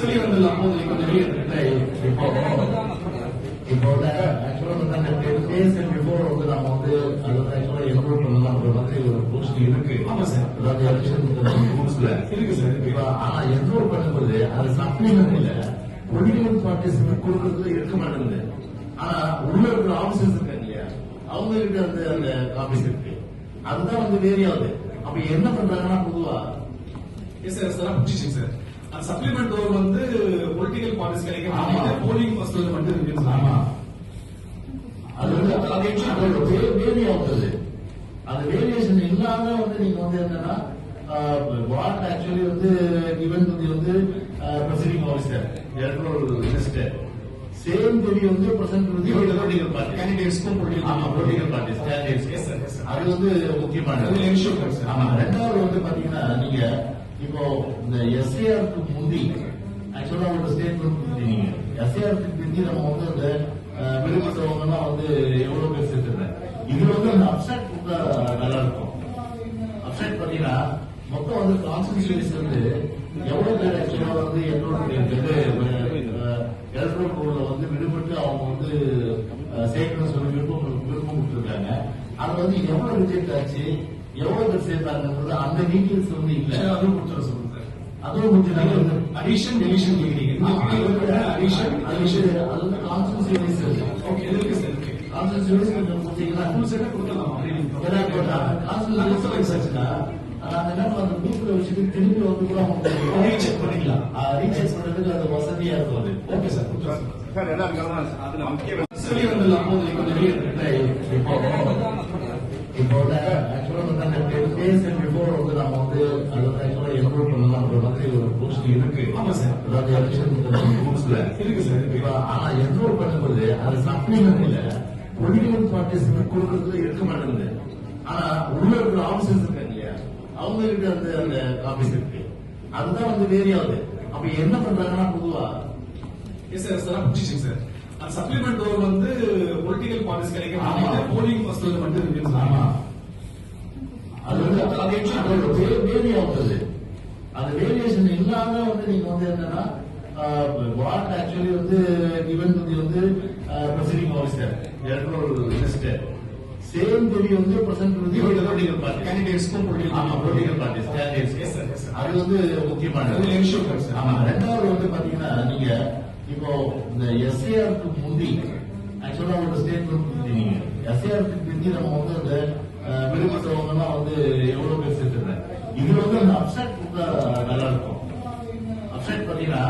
வெளியே வந்துடலாம் கொஞ்சம் வெளியே இப்போ ஆக்சுவலா அந்த 10 days before வந்து நம்ம வந்து அதுல ஆக்சுவலா என்ரோல் பண்ணலாம் அந்த மாதிரி ஒரு போஸ்ட் இருக்கு. ஆமா சார். அதாவது எலெக்ஷன் ரூல்ஸ்ல இருக்கு சார். இப்ப ஆனா என்ரோல் பண்ணும்போது அது சப்ளிமெண்ட்ல பொலிட்டிக்கல் பார்ட்டிஸ் கொடுக்கறதுல இருக்க மாட்டேங்குது. ஆனா உள்ள இருக்கிற ஆபீசர்ஸ் இருக்காங்க இல்லையா, அவங்க கிட்ட வந்து அந்த காப்பீஸ் இருக்கு. அதுதான் வந்து வேரி ஆகுது. அப்ப என்ன பண்றாங்கன்னா பொதுவா சார் புடிச்சிச்சு சார். அந்த சப்ளிமெண்ட் டோர் வந்து பொலிட்டிக்கல் பார்ட்டிஸ் கிடைக்க போலிங் ஃபர்ஸ்ட் மட்டும் ஆமா அது வந்து வேரி ஆகுது. அந்த வேரியேஷன் இல்லாம வந்து நீங்க வந்து என்னன்னா வாட் ஆக்சுவலி வந்து given to the வந்து presiding officer electoral list same தெரிய வந்து பிரசன்ட் வந்து பொலிட்டிக்கல் பார்ட்டி கேண்டிடேட்ஸ்க்கும் பொலிட்டிக்கல் பார்ட்டிஸ் கேண்டிடேட்ஸ் அது வந்து முக்கியமானது. ஆமா. ரெண்டாவது வந்து பாத்தீங்கன்னா நீங்க இப்போ இந்த எஸ்ஏஆருக்கு முந்தி ஆக்சுவலா ஒரு ஸ்டேட்மெண்ட் கொடுத்தீங்க. எஸ்ஏஆருக்கு முந்தி நம்ம வந்து அந்த விடுபட்டவங்க எல்லாம் வந்து எவ்வளவு பேர் சேர்த்துருந்தேன். இதுல வந்து அந்த அப்செட் கொடுத்தா நல்லா இருக்கும். அப்செட் பாத்தீங்கன்னா மொத்தம் வந்து கான்ஸ்டிடியூஷன்ஸ் வந்து எவ்வளவு பேர் ஆக்சுவலா வந்து எலக்ட்ரல் போர்டுல வந்து விடுபட்டு அவங்க வந்து சேர்க்கணும்னு சொல்லி விருப்பம் கொடுத்துருக்காங்க. அது வந்து எவ்வளவு ரிஜெக்ட் ஆச்சு, எவ்வளவு பேர் சேர்த்தாங்கிறது அந்த டீட்டெயில்ஸ் வந்து இல்ல. அதுவும் கொடுத்துட சொல்லுங்க சார். அதுவும் முடிச்சுட்டாங்க. அடிஷன் டெலிஷன் கேக்குறீங்க. அடிஷன் அது வந்து கான்ஸ்டிடியூஷன்ஸ் ஓகே இருக்கு சார். இருக்கு கான்ஸ்டிடியூஷன்ஸ் கொஞ்சம் கொடுத்தீங்கன்னா ஃபுல் செட்டா கொடுக்கலாம். கான்ஸ்டிடியூஷன்ஸ் அந்த நேரம் அந்த குரூப்ல வச்சுட்டு திரும்பி வந்து கூட அவங்க ரீசெக் பண்ணிக்கலாம். ரீசெக் பண்றதுக்கு அது வசதியா இருக்கும். அது ஓகே சார். சார் என்ன அதுல முக்கிய வெளியே வந்துடலாம் கொஞ்சம் வெளியே இப்போ ஆக்சுவலா வந்து அந்த 10 days before வந்து நம்ம வந்து அதுல ஆக்சுவலா என்ரோல் பண்ணலாம் அந்த மாதிரி ஒரு போஸ்ட் இருக்கு. ஆமா சார். அதாவது எலெக்ஷன் ரூல்ஸ்ல இருக்கு சார். இப்ப ஆனா என்ரோல் பண்ணும்போது அது சப்ளிமெண்ட்ல பொலிட்டிக்கல் பார்ட்டிஸ் கொடுக்கறதுல இருக்க மாட்டேங்குது. ஆனா உள்ள இருக்கிற ஆபீசர்ஸ் இருக்காங்க இல்லையா, அவங்க கிட்ட வந்து அந்த காப்பீஸ் இருக்கு. அதுதான் வந்து வேரி ஆகுது. அப்ப என்ன பண்றாங்கன்னா பொதுவா சார் புடிச்சிச்சு சார். அந்த சப்ளிமெண்ட் டோர் வந்து பொலிட்டிக்கல் பார்ட்டிஸ் கிடைக்க போலிங் ஃபர்ஸ்ட் மட்டும் ஆமா அது வந்து வேரி ஆகுது. அந்த வேரியேஷன் இல்லாம வந்து நீங்க வந்து என்னன்னா வாட் ஆக்சுவலி வந்து given to the வந்து presiding officer electoral list same தெரிய வந்து பிரசன்ட் வந்து பொலிட்டிக்கல் பார்ட்டி கேண்டிடேட்ஸ்க்கும் பொலிட்டிக்கல் பார்ட்டிஸ் கேண்டிடேட்ஸ் அது வந்து முக்கியமானது. ஆமா. ரெண்டாவது வந்து பாத்தீங்கன்னா நீங்க இப்போ இந்த எஸ்ஏஆருக்கு முந்தி ஆக்சுவலா ஒரு ஸ்டேட்மெண்ட் கொடுத்தீங்க. எஸ்ஏஆருக்கு முந்தி நம்ம வந்து அந்த விடுபட்டவங்க எல்லாம் வந்து எவ்வளவு பேர் சேர்த்துருந்தேன். இதுல வந்து அந்த அப்செட் கொடுத்தா நல்லா இருக்கும். அப்செட் பாத்தீங்கன்னா